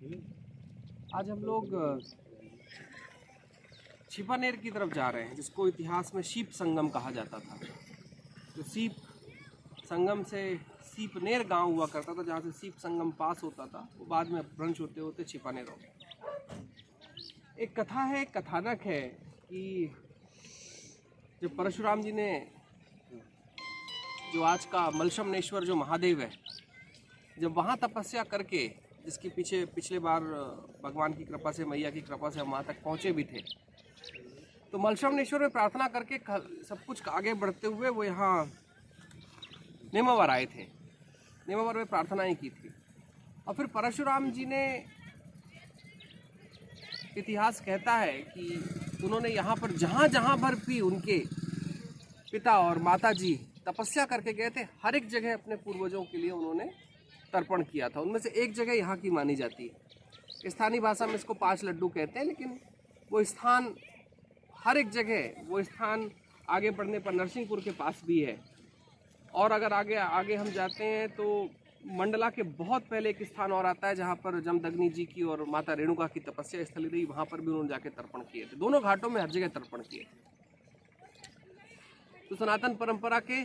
आज हम लोग छिपानेर की तरफ जा रहे हैं, जिसको इतिहास में शीप संगम कहा जाता था। तो शीप संगम से सीपनेर गांव हुआ करता था, जहाँ से शीप संगम पास होता था, वो बाद में अपभ्रंश होते होते छिपानेर हो गया। एक कथा है, एक कथानक है कि जब परशुराम जी ने, जो आज का मलशमनेश्वर जो महादेव है, जब वहाँ तपस्या करके, जिसके पीछे पिछले बार भगवान की कृपा से, मैया की कृपा से हम वहाँ तक पहुँचे भी थे, तो मलशमनेश्वर में प्रार्थना करके सब कुछ आगे बढ़ते हुए वो यहाँ नेमावर आए थे। नेमावर में प्रार्थनाएं की थी और फिर परशुराम जी ने, इतिहास कहता है कि उन्होंने यहाँ पर जहाँ जहाँ पर भी उनके पिता और माता जी तपस्या करके गए थे, हर एक जगह अपने पूर्वजों के लिए उन्होंने तर्पण किया था। उनमें से एक जगह यहाँ की मानी जाती है। स्थानीय भाषा में इसको 5 लड्डू कहते हैं, लेकिन वो स्थान, हर एक जगह वो स्थान आगे बढ़ने पर नरसिंहपुर के पास भी है। और अगर आगे आगे हम जाते हैं तो मंडला के बहुत पहले एक स्थान और आता है, जहाँ पर जमदग्नि जी की और माता रेणुका की तपस्या स्थली रही। वहाँ पर भी उन्होंने जाके तर्पण किए थे। दोनों घाटों में हर जगह तर्पण किए थे। तो सनातन परंपरा के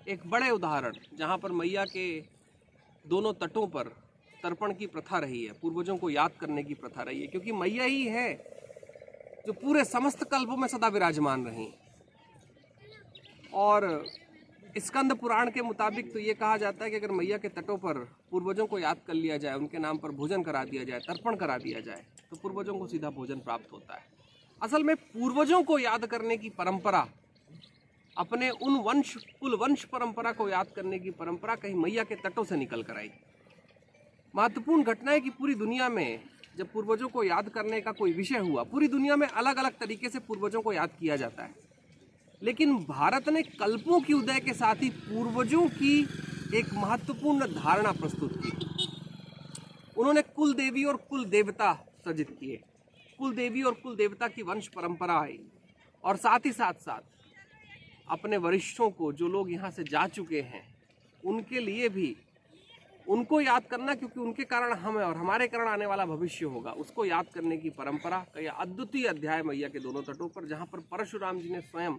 एक बड़े उदाहरण, जहाँ पर मैया के दोनों तटों पर तर्पण की प्रथा रही है, पूर्वजों को याद करने की प्रथा रही है, क्योंकि मैया ही है जो पूरे समस्त कल्पों में सदा विराजमान रही। और स्कंद पुराण के मुताबिक तो ये कहा जाता है कि अगर मैया के तटों पर पूर्वजों को याद कर लिया जाए, उनके नाम पर भोजन करा दिया जाए, तर्पण करा दिया जाए, तो पूर्वजों को सीधा भोजन प्राप्त होता है। असल में पूर्वजों को याद करने की परंपरा, अपने उन कुल वंश परंपरा को याद करने की परंपरा कहीं मैया के तटों से निकल कर आई। महत्वपूर्ण घटना है कि पूरी दुनिया में जब पूर्वजों को याद करने का कोई विषय हुआ, पूरी दुनिया में अलग अलग तरीके से पूर्वजों को याद किया जाता है, लेकिन भारत ने कल्पों की उदय के साथ ही पूर्वजों की एक महत्वपूर्ण धारणा प्रस्तुत की। उन्होंने कुल देवी और कुल देवता सृजित किए। कुल देवी और कुल देवता की वंश परंपरा आई, और साथ ही साथ अपने वरिष्ठों को, जो लोग यहाँ से जा चुके हैं, उनके लिए भी उनको याद करना, क्योंकि उनके कारण हमें और हमारे कारण आने वाला भविष्य होगा, उसको याद करने की परंपरा का यह अद्वितीय अध्याय मैया के दोनों तटों पर, जहाँ पर परशुराम जी ने स्वयं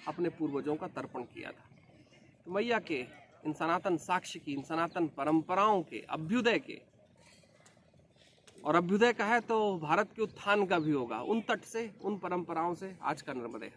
अपने पूर्वजों का तर्पण किया था। तो मैया के इन सनातन साक्ष्य की, इन सनातन परंपराओं के अभ्युदय के, और अभ्युदय का है तो भारत के उत्थान का भी होगा, उन तट से, उन परंपराओं से आज का नर्मदे।